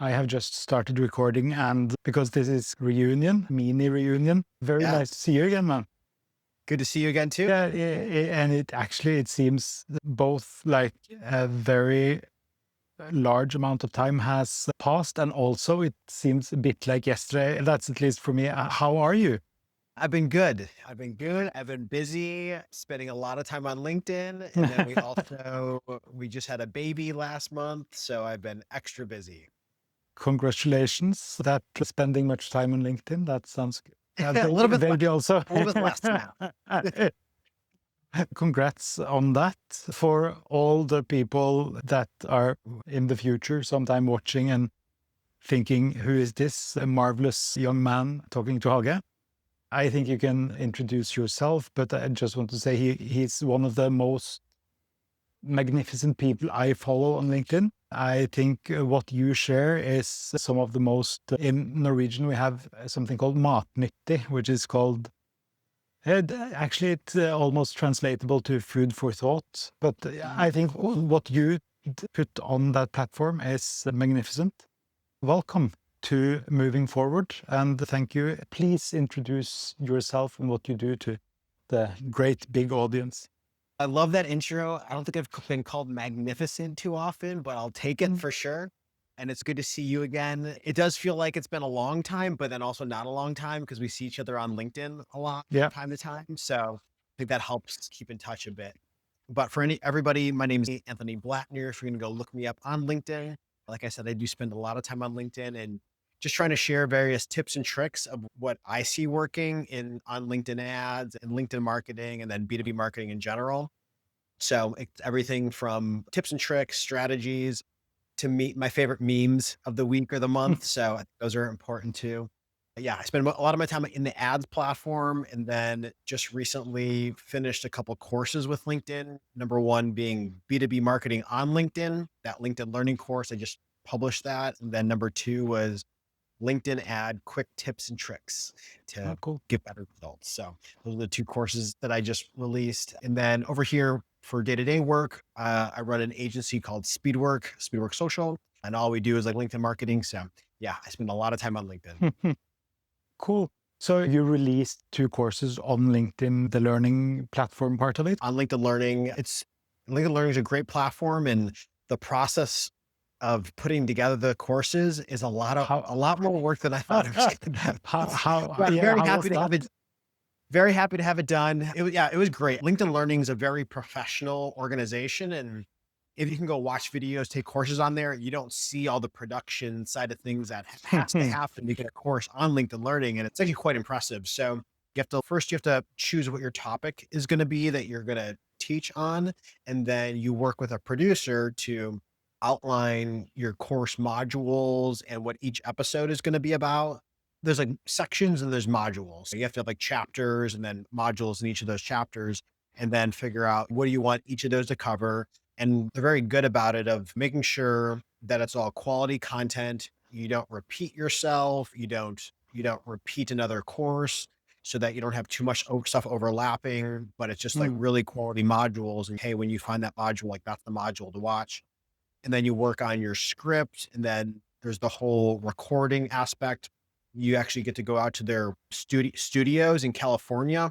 I have just started recording, and because this is mini reunion, very Yeah. nice to see you again, man. Good to see you again too. Yeah, and it seems both like a very large amount of time has passed, and also it seems a bit like yesterday. That's at least for me. How are you? I've been good. I've been busy, spending a lot of time on LinkedIn. And then we just had a baby last month. So I've been extra busy. Congratulations. That spending much time on LinkedIn. That sounds good. A little bit less, Baby also. a little bit less now. Congrats on that for all the people that are in the future sometime watching and thinking, who is this marvelous young man talking to Hage? I think you can introduce yourself, but I just want to say he's one of the most magnificent people I follow on LinkedIn. I think what you share is some of the most, in Norwegian, we have something called matnyttig, which is called actually, it's almost translatable to food for thought. But I think what you put on that platform is magnificent. Welcome to Moving Forward, and thank you. Please introduce yourself and what you do to the great big audience. I love that intro. I don't think I've been called magnificent too often, but I'll take it for sure. And it's good to see you again. It does feel like it's been a long time, but then also not a long time because we see each other on LinkedIn a lot Yeah. from time to time. So I think that helps keep in touch a bit. But for everybody, my name is Anthony Blatner. If you're going to go look me up on LinkedIn, like I said, I do spend a lot of time on LinkedIn and just trying to share various tips and tricks of what I see working on LinkedIn ads and LinkedIn marketing and then B2B marketing in general. So it's everything from tips and tricks, strategies to meet my favorite memes of the week or the month. So I think those are important too. Yeah, I spend a lot of my time in the ads platform and then just recently finished a couple courses with LinkedIn. Number one being B2B marketing on LinkedIn, that LinkedIn learning course. I just published that. And then number two was LinkedIn ad quick tips and tricks Oh, to cool. get better results. So those are the two courses that I just released. And then over here for day-to-day work, I run an agency called Speedwork Social. And all we do is like LinkedIn marketing. So yeah, I spend a lot of time on LinkedIn. Cool. So you released two courses on LinkedIn, the learning platform part of it. On LinkedIn Learning is a great platform, and the process of putting together the courses is a lot more work than I thought it was going to be. But I'm Yeah, very how happy was to that? have it. Very happy to have it done. It was great. LinkedIn Learning is a very professional organization, and if you can go watch videos, take courses on there, you don't see all the production side of things that has to happen to get a course on LinkedIn Learning, and it's actually quite impressive. So you have to choose what your topic is going to be that you're going to teach on, and then you work with a producer to outline your course modules and what each episode is going to be about. There's like sections and there's modules. So you have to have like chapters and then modules in each of those chapters, and then figure out what do you want each of those to cover. And they're very good about it of making sure that it's all quality content. You don't repeat yourself. You don't repeat another course so that you don't have too much stuff overlapping, but it's just like really quality modules. And hey, when you find that module, like that's the module to watch. And then you work on your script. And then there's the whole recording aspect. You actually get to go out to their studios in California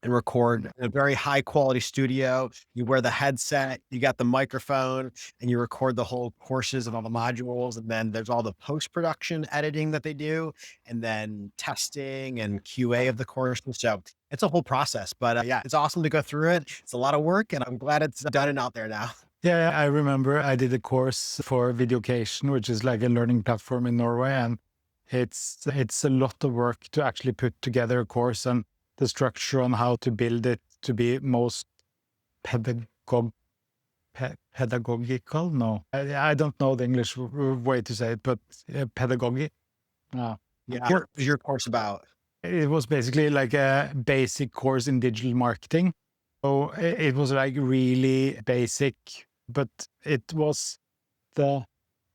and record in a very high quality studio. You wear the headset, you got the microphone, and you record the whole courses and all the modules. And then there's all the post-production editing that they do, and then testing and QA of the course. And so it's a whole process, but yeah, it's awesome to go through it. It's a lot of work, and I'm glad it's done and out there now. Yeah, I remember I did a course for Videocation, which is like a learning platform in Norway, and it's a lot of work to actually put together a course and the structure on how to build it to be most pedagogical. No, I don't know the English way to say it, but pedagogy. Yeah. What was your course about? It was basically like a basic course in digital marketing. So it was like really basic, but it was the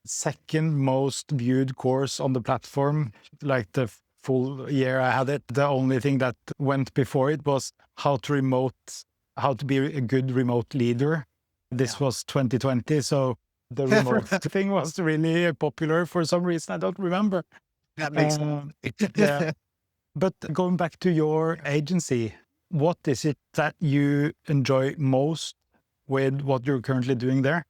second most viewed course on the platform, like the full year I had it. The only thing that went before it was how to be a good remote leader. This was 2020. So the remote thing was really popular for some reason. I don't remember. That makes Yeah. But going back to your agency, what is it that you enjoy most with what you're currently doing there?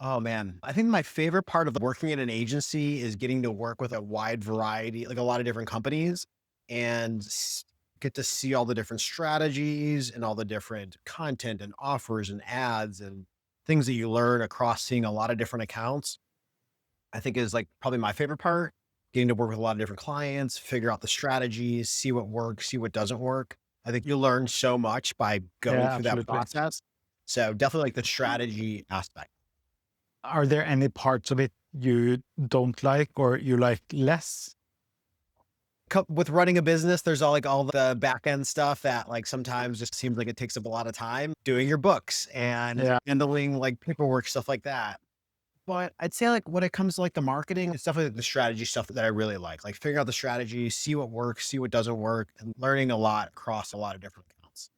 Oh man, I think my favorite part of working in an agency is getting to work with a wide variety, like a lot of different companies, and get to see all the different strategies and all the different content and offers and ads and things that you learn across seeing a lot of different accounts. I think is like probably my favorite part, getting to work with a lot of different clients, figure out the strategies, see what works, see what doesn't work. I think you learn so much by going Yeah, through that absolutely. process. So definitely like the strategy aspect. Are there any parts of it you don't like or you like less? With running a business, there's all the back end stuff that like sometimes just seems like it takes up a lot of time doing your books and Yeah. handling like paperwork, stuff like that. But I'd say like when it comes to like the marketing, it's definitely the strategy stuff that I really like figuring out the strategy, see what works, see what doesn't work, and learning a lot across a lot of different accounts.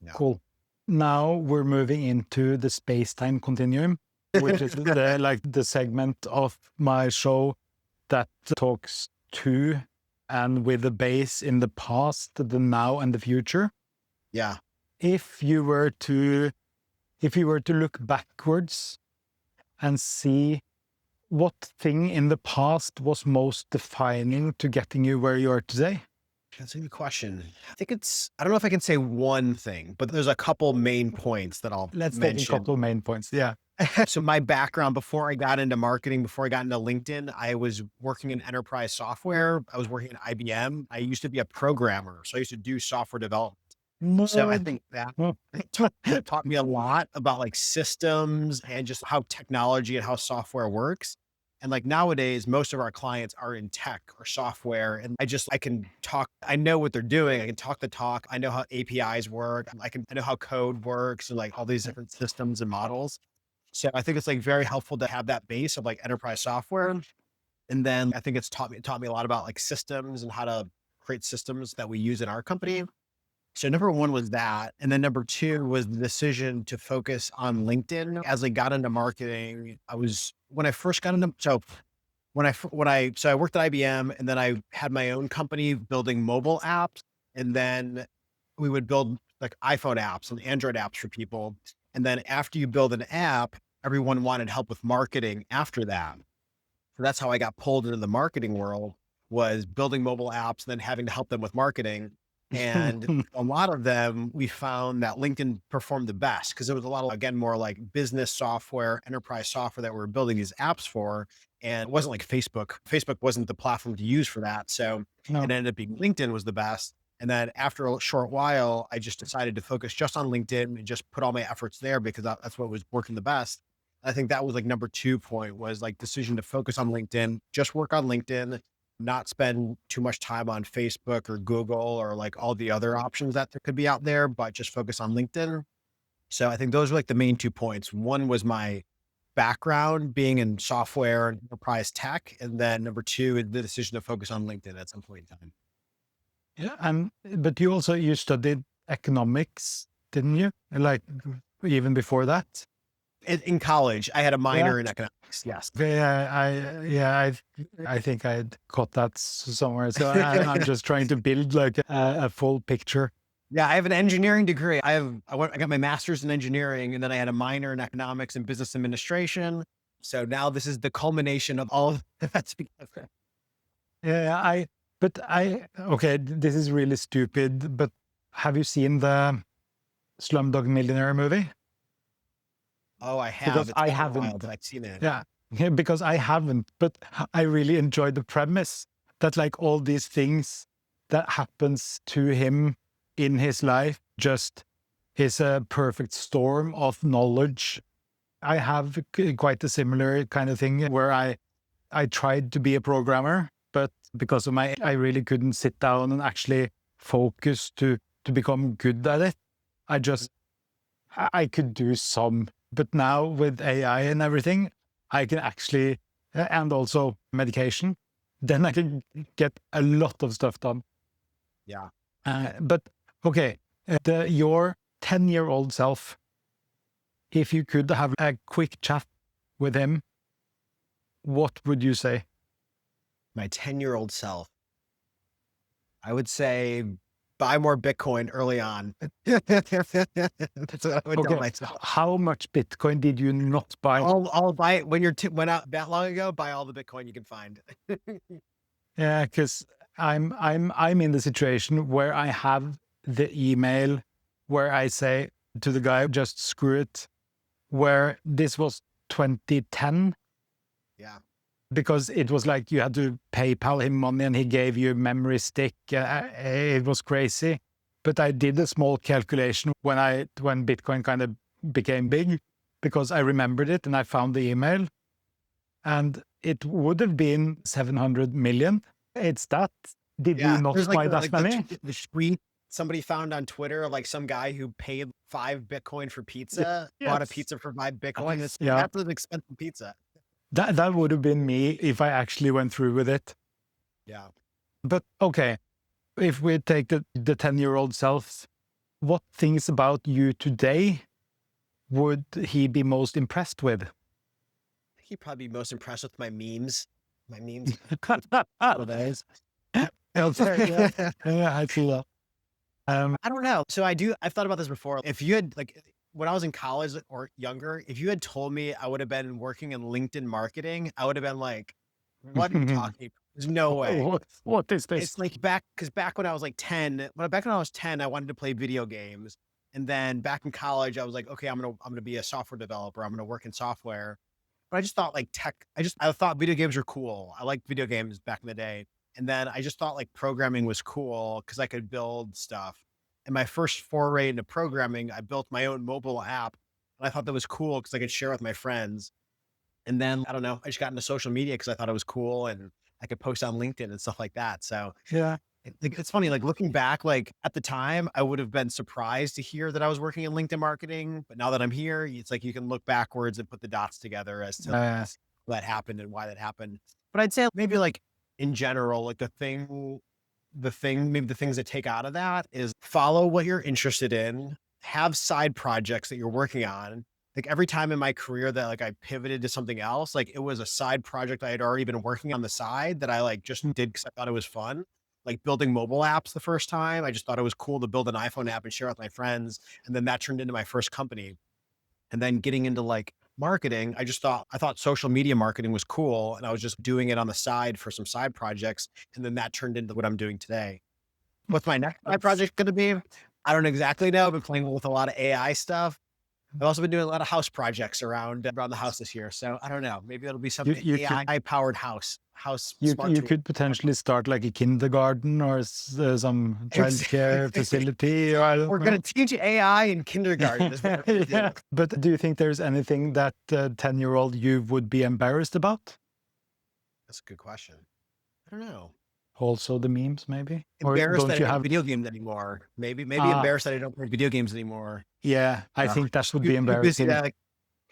Yeah. Cool. Now we're moving into the space-time continuum, which is the segment of my show that talks to and with the base in the past, the now, and the future. Yeah. If you were to look backwards and see what thing in the past was most defining to getting you where you are today. That's a good question. I think I don't know if I can say one thing, but there's a couple main points that I'll Let's take a mention. couple of main points. Yeah. So my background before I got into marketing, before I got into LinkedIn, I was working in enterprise software. I was working at IBM. I used to be a programmer. So I used to do software development. So I think that it taught me a lot about like systems and just how technology and how software works. And like nowadays, most of our clients are in tech or software. And I can talk, I know what they're doing. I can talk the talk. I know how APIs work. I know how code works and like all these different systems and models. So I think it's like very helpful to have that base of like enterprise software. And then I think taught me a lot about like systems and how to create systems that we use in our company. So number one was that. And then number two was the decision to focus on LinkedIn. As I got into marketing, when I first got into, so I worked at IBM and then I had my own company building mobile apps. And then we would build like iPhone apps and Android apps for people. And then after you build an app, everyone wanted help with marketing after that. So that's how I got pulled into the marketing world, was building mobile apps and then having to help them with marketing. And a lot of them, we found that LinkedIn performed the best because there was a lot of, again, more like business software, enterprise software that we were building these apps for. And it wasn't like Facebook. Facebook wasn't the platform to use for that. So No. it ended up being LinkedIn was the best. And then after a short while, I just decided to focus just on LinkedIn and just put all my efforts there because that's what was working the best. I think that was like number 2 point was like decision to focus on LinkedIn, just work on LinkedIn, not spend too much time on Facebook or Google or like all the other options that there could be out there, but just focus on LinkedIn. So I think those were like the main 2 points. One was my background being in software and enterprise tech. And then number two is the decision to focus on LinkedIn at some point in time. Yeah, but you studied economics, didn't you? Like even before that? In college, I had a minor Yeah. in economics. Yes. I think I got that somewhere. So I'm just trying to build like a full picture. Yeah, I have an engineering degree. I got my master's in engineering, and then I had a minor in economics and business administration. So now this is the culmination of all of that together. Yeah, okay, this is really stupid, but have you seen the Slumdog Millionaire movie? Oh, I have. Because It's I been a while, haven't. but I've seen it. Yeah, yeah, because I haven't, but I really enjoyed the premise that like all these things that happens to him in his life just is a perfect storm of knowledge. I have quite a similar kind of thing where I tried to be a programmer, but because of I really couldn't sit down and actually focus to become good at it. I could do some, but now with AI and everything, I can actually, and also medication, then I can get a lot of stuff done. Yeah. But okay, your 10-year-old self, if you could have a quick chat with him, what would you say? My 10-year-old self, I would say buy more Bitcoin early on. That's what I would tell Okay, myself. how much Bitcoin did you not buy? I'll buy it when went out that long ago. Buy all the Bitcoin you can find. Yeah, because I'm in the situation where I have the email where I say to the guy, just screw it, where this was 2010, Yeah. because it was like you had to PayPal him money and he gave you a memory stick. It was crazy. But I did a small calculation when Bitcoin kind of became big, because I remembered it and I found the email, and it would have been 700 million. It's that. Did you Yeah. not There's like buy that many? the tweet somebody found on Twitter, like some guy who paid 5 Bitcoin for pizza, bought a Yes. pizza for 5 Bitcoin. Yeah. That's an expensive pizza. That would have been me if I actually went through with it. Yeah. But okay, if we take the 10-year-old self, what things about you today would he be most impressed with? He'd probably be most impressed with my memes. My memes. Nowadays. Okay, yeah, I see that. I don't know. So I've thought about this before. If you had when I was in college or younger, if you had told me I would have been working in LinkedIn marketing, I would have been like, what are you talking about? There's no way. What is this? It's like because back when I was like 10, back when I was 10, I wanted to play video games. And then back in college, I was like, okay, I'm gonna be a software developer. I'm gonna work in software. But I just thought like I thought video games were cool. I liked video games back in the day. And then I just thought like programming was cool because I could build stuff. And my first foray into programming, I built my own mobile app. And I thought that was cool because I could share with my friends. And then I don't know, I just got into social media because I thought it was cool and I could post on LinkedIn and stuff like that. So Yeah. it's funny, like looking back, like at the time, I would have been surprised to hear that I was working in LinkedIn marketing. But now that I'm here, it's like you can look backwards and put the dots together as to that happened and why that happened. But I'd say maybe like in general, like maybe the things that take out of that is follow what you're interested in, have side projects that you're working on. Like every time in my career that like I pivoted to something else, like it was a side project I had already been working on the side that I like just did because I thought it was fun. Like building mobile apps the first time, I just thought it was cool to build an iPhone app and share with my friends. And then that turned into my first company. And then getting into like marketing, I thought social media marketing was cool. And I was just doing it on the side for some side projects. And then that turned into what I'm doing today. What's my next side project going to be? I don't exactly know. I've been playing with a lot of AI stuff. I've also been doing a lot of house projects around the house this year. So I don't know. Maybe it'll be something AI-powered house. You smart tool. could potentially start like a kindergarten or some childcare facility. Or I don't We're know. going to teach AI in kindergarten. is what we're gonna do. But do you think there's anything that 10-year-old you would be embarrassed about? That's a good question. I don't know. Also the memes, maybe? Or Embarrassed don't that I you don't have? play video games anymore. Maybe embarrassed that I don't play video games anymore. Yeah, I think that would be Too busy embarrassing.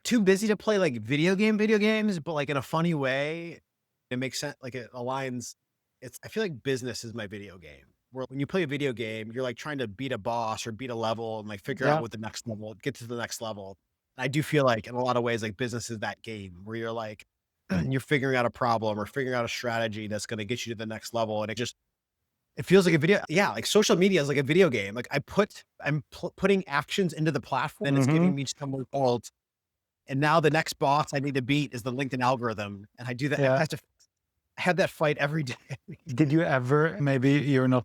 too busy to play like video games, but like in a funny way. It makes sense. Like it aligns. I feel like business is my video game. Where when you play a video game, you're like trying to beat a boss or beat a level and like figure out what the next level, get to the next level. I do feel like in a lot of ways, like business is that game where you're like, you're figuring out a problem or figuring out a strategy that's going to get you to the next level. And it feels like a video. Yeah. Like social media is like a video game. Like I'm putting actions into the platform and it's giving me some results. And now the next boss I need to beat is the LinkedIn algorithm. And I do that. I have that fight every day. Did you ever, maybe you're not,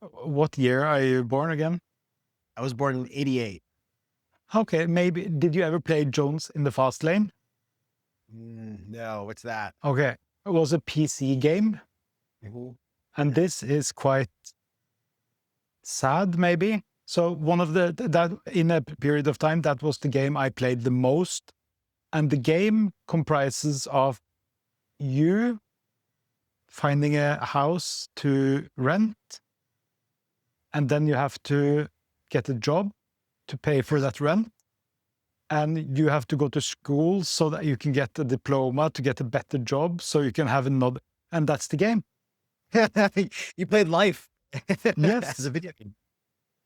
what year are you born again? I was born in 88. Okay, maybe, did you ever play Jones in the Fast Lane? No, what's that? Okay, it was a PC game. And this is quite sad, maybe. So one of that in a period of time, that was the game I played the most. And the game comprises of you finding a house to rent, and then you have to get a job to pay for that rent. And you have to go to school so that you can get a diploma to get a better job so you can have another. And that's the game. You played life. Yes. As a video game.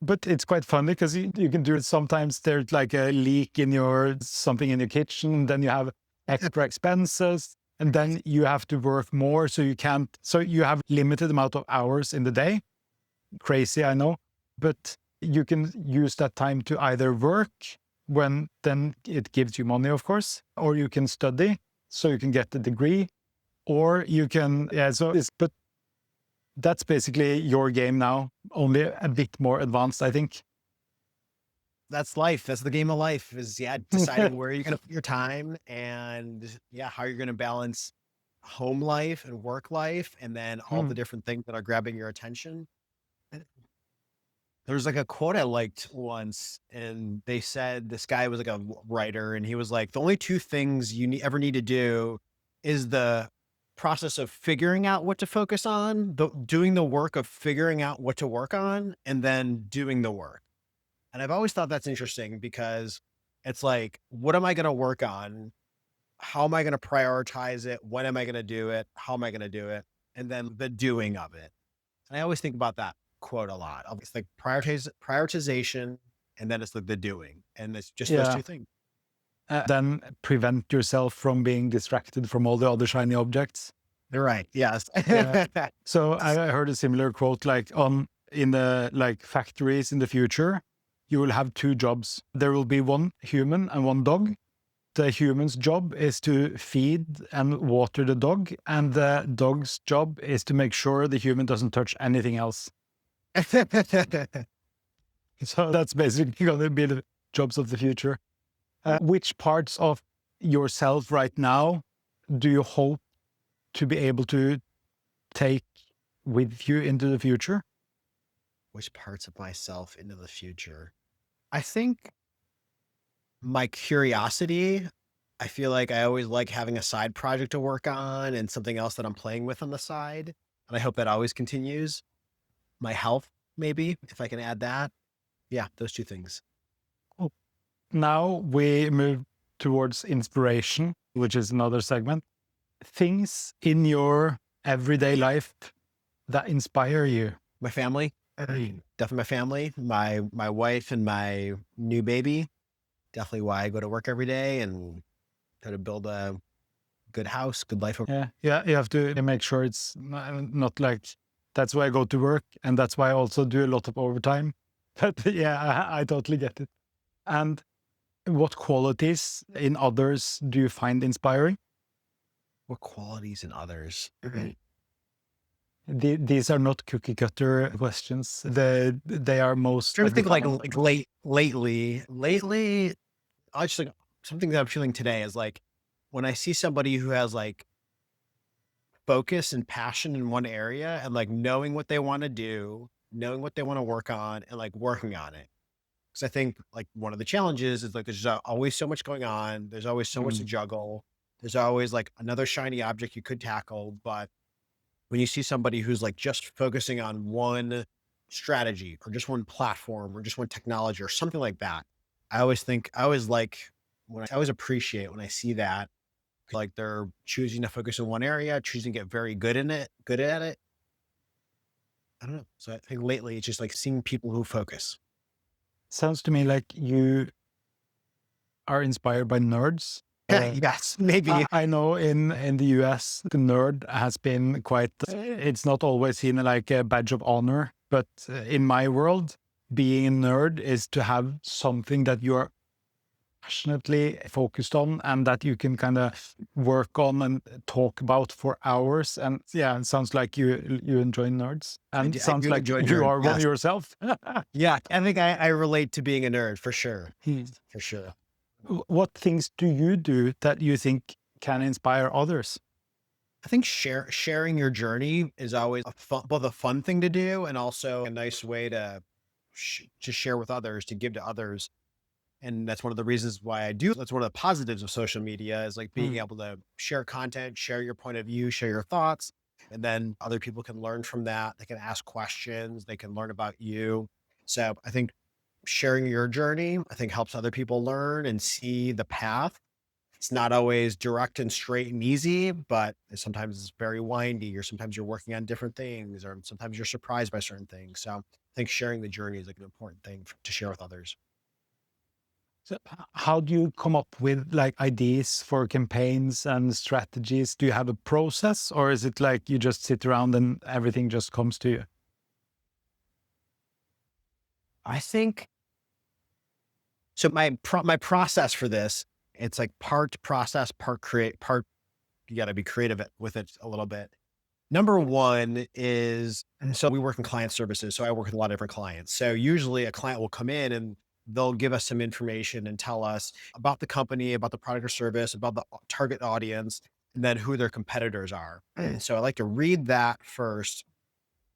But it's quite funny because you can do it. Sometimes there's like a leak in your something in your kitchen, then you have extra expenses, and then you have to work more. So you can't, so you have limited amount of hours in the day. Crazy, I know, but you can use that time to either work when then it gives you money, of course, or you can study so you can get the degree, or you can, yeah, so it's, but that's basically your game now, only a bit more advanced, I think. That's life. That's the game of life is, yeah, deciding where you're going to put your time and, yeah, how you're going to balance home life and work life, and then all the Hmm. different things that are grabbing your attention. There was like a quote I liked once, and they said this guy was like a writer, and he was like, the only two things you ever need to do is the process of figuring out what to focus on, doing the work of figuring out what to work on, and then doing the work. And I've always thought that's interesting because it's like, what am I going to work on? How am I going to prioritize it? When am I going to do it? How am I going to do it? And then the doing of it. And I always think about that quote a lot. It's like prioritization, and then it's like the doing. And it's just those Yeah. two things. Then prevent yourself from being distracted from all the other shiny objects. They're right. Yes. Yeah. So I heard a similar quote, like in the like factories in the future, you will have two jobs. There will be one human and one dog. The human's job is to feed and water the dog, and the dog's job is to make sure the human doesn't touch anything else. So that's basically going to be the jobs of the future. Which parts of yourself right now do you hope to be able to take with you into the future? Which parts of myself into the future? I think my curiosity. I feel like I always like having a side project to work on and something else that I'm playing with on the side. And I hope that always continues. My health, maybe, if I can add that. Yeah, those two things. Cool. Now we move towards inspiration, which is another segment. Things in your everyday life that inspire you. My family, definitely my family, my wife and my new baby. Definitely why I go to work every day and try to build a good house, good life. Yeah, yeah, you have to make sure it's not like that's why I go to work and that's why I also do a lot of overtime. But yeah, I totally get it. And what qualities in others do you find inspiring? What qualities in others? These are not cookie cutter questions. They are most Trying to think like lately, I just like something that I'm feeling today is like when I see somebody who has like focus and passion in one area and like knowing what they want to do, knowing what they want to work on, and like working on it. Because I think like one of the challenges is like there's always so much going on. There's always so much to Mm, juggle. There's always like another shiny object you could tackle. But when you see somebody who's like just focusing on one strategy or just one platform or just one technology or something like that, I always like I always appreciate when I see that, like they're choosing to focus in one area, choosing to get very good at it. I don't know. So I think lately it's just like seeing people who focus. sounds to me like you are inspired by nerds. Yes, maybe. I know in the US, the nerd has been quite, it's not always seen like a badge of honor, but in my world, being a nerd is to have something that you're passionately focused on and that you can kind of work on and talk about for hours. And yeah, it sounds like you enjoy nerds and I sounds do like enjoy you nerd. are one Yes. yourself. Yeah. I think I relate to being a nerd for sure. Hmm. For sure. What things do you do that you think can inspire others? I think sharing your journey is always both a fun thing to do and also a nice way to share with others, to give to others. And that's one of the reasons why I do. That's one of the positives of social media is like being Hmm. able to share content, share your point of view, share your thoughts, and then other people can learn from that. They can ask questions, they can learn about you. So I think sharing your journey, I think helps other people learn and see the path. It's not always direct and straight and easy, but sometimes it's very windy, or sometimes you're working on different things, or sometimes you're surprised by certain things. So think sharing the journey is like an important thing to share with others. So how do you come up with like ideas for campaigns and strategies? Do you have a process, or is it like you just sit around and everything just comes to you? I think so. My process for this, it's like part process, part create, part you got to be creative with it a little bit. Number one is, so we work in client services. So I work with a lot of different clients. So usually a client will come in and they'll give us some information and tell us about the company, about the product or service, about the target audience, and then who their competitors are. So I like to read that first.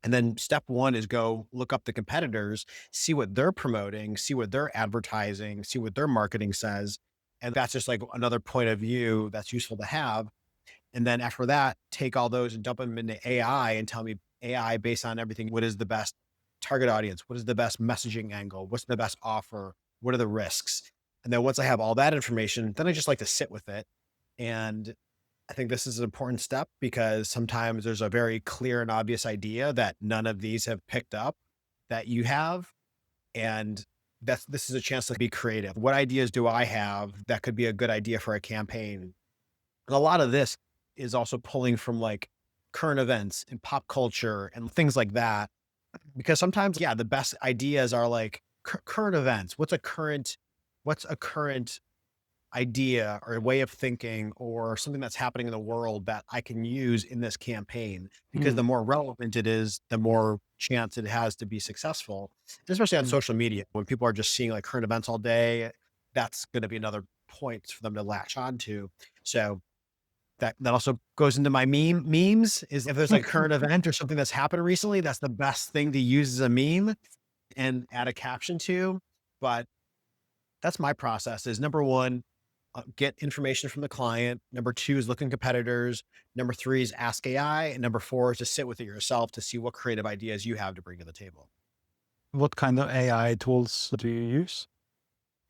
And then step one is go look up the competitors, see what they're promoting, see what they're advertising, see what their marketing says. And that's just like another point of view that's useful to have. And then after that, take all those and dump them into AI and tell me AI based on everything. What is the best target audience? What is the best messaging angle? What's the best offer? What are the risks? And then once I have all that information, then I just like to sit with it. And I think this is an important step because sometimes there's a very clear and obvious idea that none of these have picked up that you have. And this is a chance to be creative. What ideas do I have that could be a good idea for a campaign? And a lot of this is also pulling from like current events and pop culture and things like that. Because sometimes, yeah, the best ideas are like current events. What's a current idea or a way of thinking or something that's happening in the world that I can use in this campaign? Because Mm, the more relevant it is, the more chance it has to be successful. And especially on mm. social media, when people are just seeing like current events all day, that's going to be another point for them to latch on to. So that also goes into my memes is if there's like a current event or something that's happened recently, that's the best thing to use as a meme and add a caption to. But that's my process is number one, get information from the client. Number two is look in competitors. Number three is ask AI. And number four is to sit with it yourself to see what creative ideas you have to bring to the table. What kind of AI tools do you use?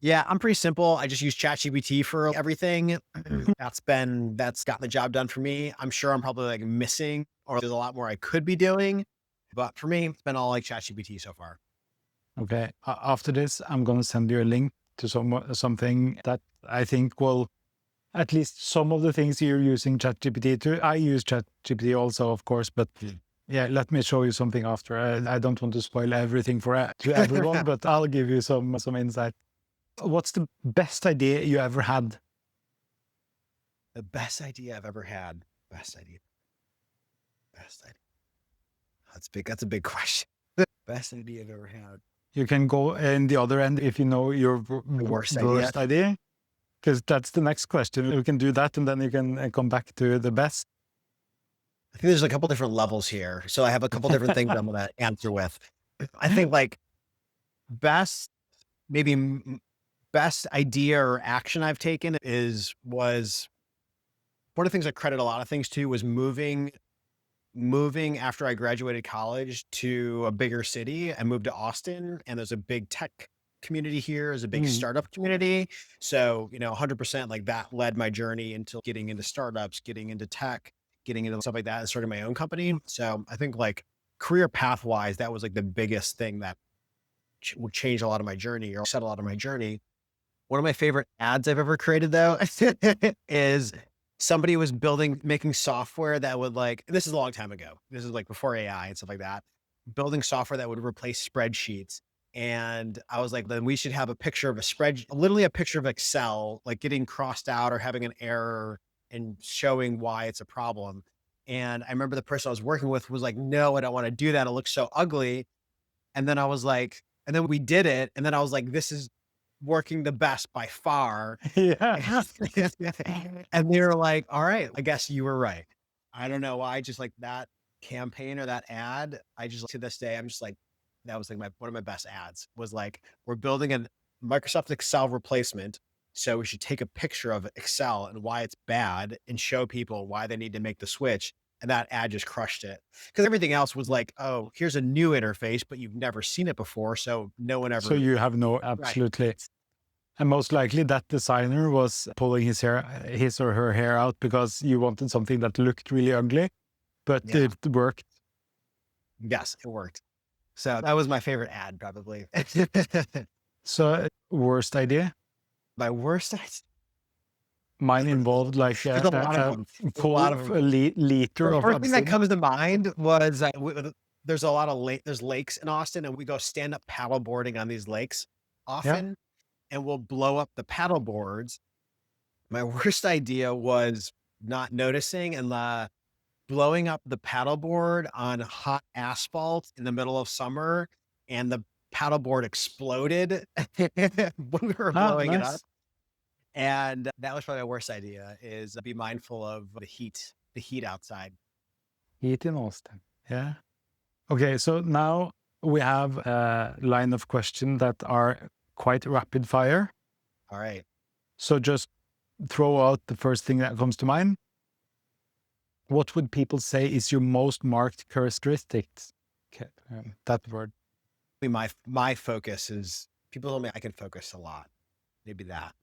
Yeah, I'm pretty simple. I just use ChatGPT for everything. That's gotten the job done for me. I'm sure I'm probably like missing or there's a lot more I could be doing. But for me, it's been all like ChatGPT so far. Okay. After this, I'm going to send you a link to something that I think will, at least some of the things you're using ChatGPT to. I use ChatGPT also, of course, but yeah, let me show you something after. I don't want to spoil everything to everyone, but I'll give you some insight. What's the best idea you ever had? The best idea I've ever had. Best idea. Best idea. That's big. That's a big question. Best idea I've ever had. You can go in the other end if you know your The worst worst idea, because that's the next question. We can do that, and then you can come back to the best. I think there's a couple different levels here. So I have a couple different things I'm going to answer with. I think like best, maybe best idea or action I've taken was one of the things I credit a lot of things to was moving after I graduated college to a bigger city. I moved to Austin and there's a big tech community here, there's a big Mm. startup community. So, 100% like that led my journey into getting into startups, getting into tech, getting into stuff like that and starting my own company. So I think like career path wise, that was like the biggest thing that would change a lot of my journey or set a lot of my journey. One of my favorite ads I've ever created though is somebody was making software that would like, this is a long time ago. This is like before AI and stuff like that, building software that would replace spreadsheets. And I was like, then we should have a picture of literally a picture of Excel, like getting crossed out or having an error and showing why it's a problem. And I remember the person I was working with was like, no, I don't want to do that. It looks so ugly. And then I was like, and then we did it. And then I was like, this is working the best by far. Yeah. And they were like, all right, I guess you were right. I don't know why, just like that campaign or that ad, I just to this day, I'm just like, that was like one of my best ads was like, we're building a Microsoft Excel replacement. So we should take a picture of Excel and why it's bad and show people why they need to make the switch. And that ad just crushed it. Because everything else was like, oh, here's a new interface, but you've never seen it before. So no one So ever. you have no, Right. absolutely. And most likely that designer was pulling his or her hair out because you wanted something that looked really ugly, but Yeah. it worked. Yes, it worked. So that was my favorite ad, probably. So worst idea? My worst idea. Mine involved like There's a lot of them. There's a lot of them. liter The of first thing that absinthe. comes to mind was there's a lot of there's lakes in Austin, and we go stand up paddle boarding on these lakes often, and we'll blow up the paddle boards. My worst idea was not noticing and blowing up the paddleboard on hot asphalt in the middle of summer, and the paddleboard exploded when we were blowing it up. Nice. And that was probably my worst idea, is be mindful of the heat outside. Heat in Austin. Yeah. Okay, so now we have a line of questions that are quite rapid fire. All right. So just throw out the first thing that comes to mind. What would people say is your most marked characteristics? Okay, that word. My focus is, people tell me I can focus a lot. Maybe that.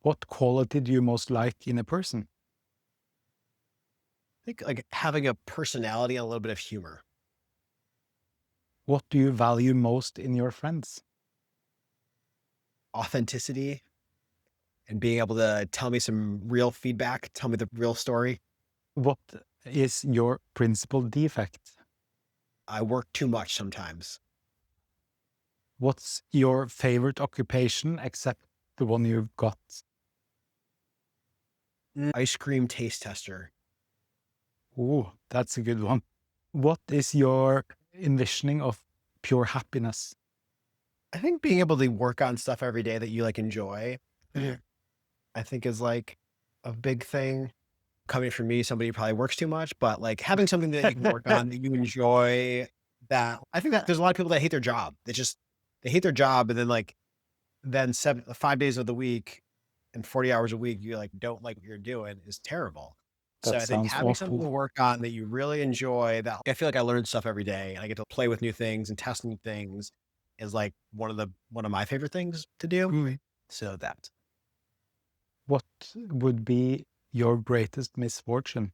What quality do you most like in a person? I think like having a personality and a little bit of humor. What do you value most in your friends? Authenticity and being able to tell me some real feedback, tell me the real story. What is your principal defect? I work too much sometimes. What's your favorite occupation except the one you've got? Ice cream taste tester. Ooh, that's a good one. What is your envisioning of pure happiness? I think being able to work on stuff every day that you like enjoy, I think is like a big thing. Coming from me, somebody who probably works too much, but like having something that you can work on that you enjoy, that I think that there's a lot of people that hate their job. They hate their job, and then 5 days of the week and 40 hours a week, you like don't like what you're doing, is terrible. So That I think sounds having something to awful. work on that you really enjoy, that I feel like I learn stuff every day and I get to play with new things and test new things, is like one of my favorite things to do. So that. What would be your greatest misfortune?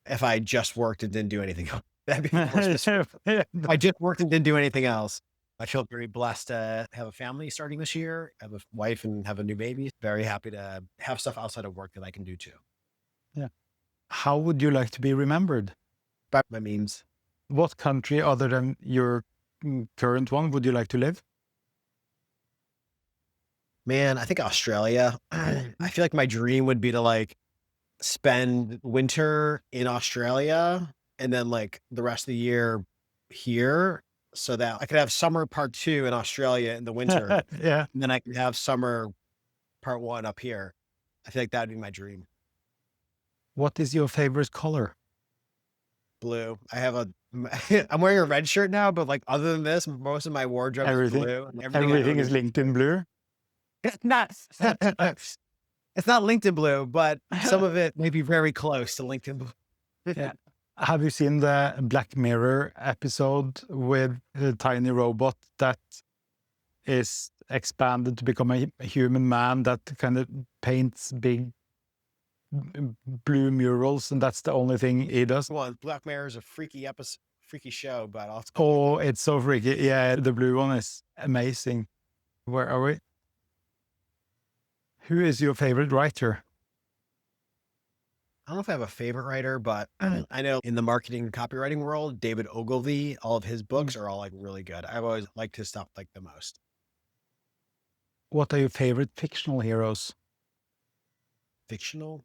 If I just worked and didn't do anything else, that'd be the worst misfortune. If I just worked and didn't do anything else. I feel very blessed to have a family starting this year, have a wife and have a new baby. Very happy to have stuff outside of work that I can do too. Yeah. How would you like to be remembered? By my means. What country other than your current one would you like to live? Man, I think Australia. I feel like my dream would be to like spend winter in Australia and then like the rest of the year here, so that I could have summer part 2 in Australia in the winter, Yeah. and then I could have summer part 1 up here. I feel like that'd be my dream. What is your favorite color? Blue. I'm wearing a red shirt now, but like other than this, most of my wardrobe is blue. And Everything is linked in blue. It's not. It's not LinkedIn blue, but some of it may be very close to LinkedIn blue. Yeah. Have you seen the Black Mirror episode with a tiny robot that is expanded to become a human man that kind of paints big blue murals, and that's the only thing he does? Well, Black Mirror is a freaky show, but I'll. Oh, it's so freaky. Yeah, the blue one is amazing. Where are we? Who is your favorite writer? I don't know if I have a favorite writer, but I know in the marketing and copywriting world, David Ogilvy, all of his books are all like really good. I've always liked his stuff like the most. What are your favorite fictional heroes? Fictional?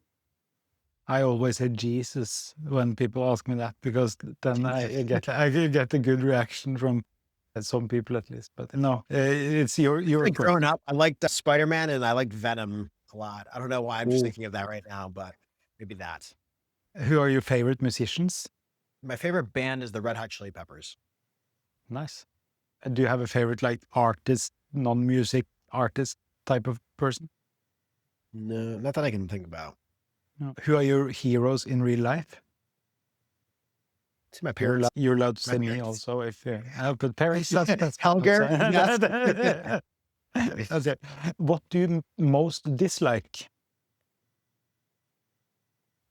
I always say Jesus when people ask me that, because then I get a good reaction from some people at least. But no, it's your Like growing up, I liked Spider-Man and I liked Venom a lot. I don't know why I'm just thinking of that right now, but maybe that. Who are your favorite musicians? My favorite band is the Red Hot Chili Peppers. Nice. Do you have a favorite like artist, non-music artist type of person? No, not that I can think about. No. Who are your heroes in real life? It's my parents. You're allowed to say me also if you but parents. That's Helger. That's it. What do you most dislike?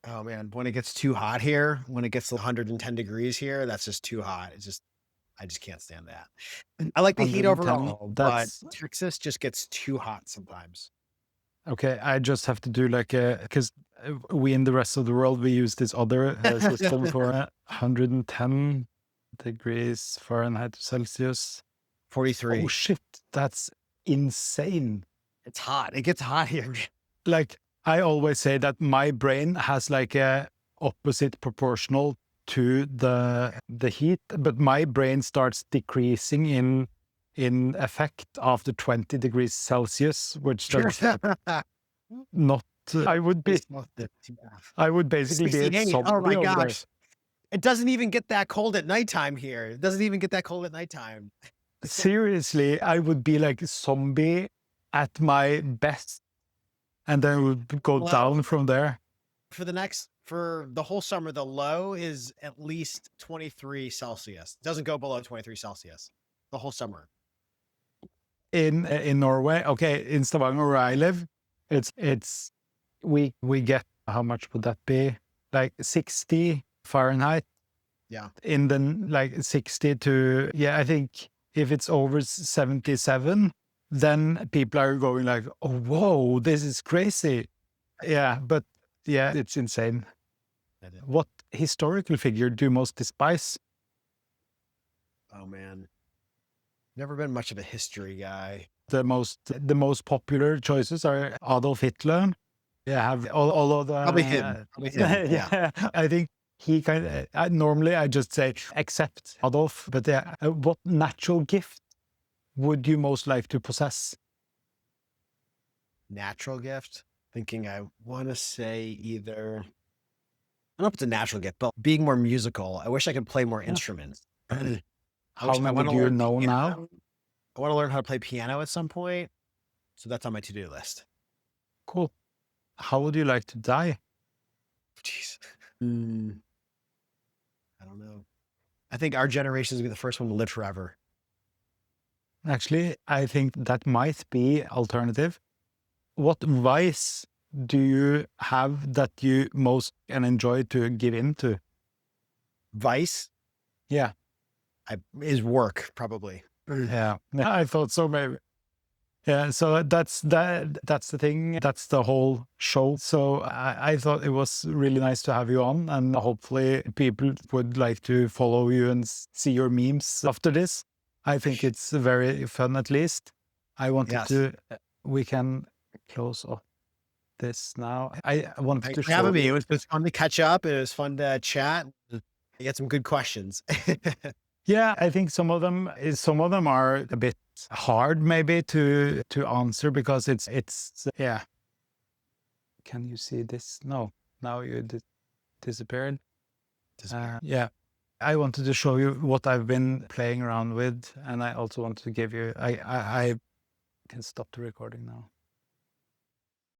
Oh man, when it gets too hot here, when it gets 110 degrees here, that's just too hot. I just can't stand that. I like the heat 110, overall, but that's Texas just gets too hot sometimes. okay. I just have to do like a, because we in the rest of the world, we use this other system for 110 degrees Fahrenheit to Celsius. Oh 43. shit, that's insane. It's hot. It gets hot here. Like I always say that my brain has like a opposite proportional to the heat, but my brain starts decreasing in effect after 20 degrees Celsius, which does not I would be I would basically be a 68. Oh my zombie over there. gosh. It doesn't even get that cold at nighttime here. It doesn't even get that cold at nighttime. Seriously, I would be like a zombie at my best, and then it would go Well, down from there. for the whole summer, the low is at least 23 Celsius. It doesn't go below 23 Celsius the whole summer. In Norway, okay, in Stavanger where I live, it's we get, how much would that be? Like 60 Fahrenheit. Yeah. In the like 60 to, yeah, I think if it's over 77, then people are going like, oh, whoa, this is crazy. Yeah, but yeah, it's insane. What historical figure do you most despise? Oh man. Never been much of a history guy. The most popular choices are Adolf Hitler. Yeah, have all of the Probably him. Probably him. Yeah. yeah, I think he kind of, normally I just say except Adolf, but yeah, what natural gift would you most like to possess? Natural gift. Thinking I want to say either, I don't know if it's a natural gift, but being more musical. I wish I could play more instruments. How I many want to do you learn know now? piano. I want to learn how to play piano at some point. So that's on my to-do list. Cool. How would you like to die? Jeez. I don't know. I think our generation is gonna be the first one to live forever. Actually, I think that might be alternative. What vice do you have that you most can enjoy to give into? Vice Yeah. is work, probably. Yeah, I thought so, maybe. Yeah, so that's the thing. That's the whole show. So I thought it was really nice to have you on, and hopefully people would like to follow you and see your memes after this. I think it's very fun, at least. I wanted Yes. to, we can close off this now. I wanted Thanks to for having show me. you. It was fun to catch up. It was fun to chat. You get some good questions. Yeah, I think some of them are a bit hard maybe to answer, because it's yeah. Can you see this? No, now you disappeared. Yeah, I wanted to show you what I've been playing around with, and I also wanted to give you. I can stop the recording now.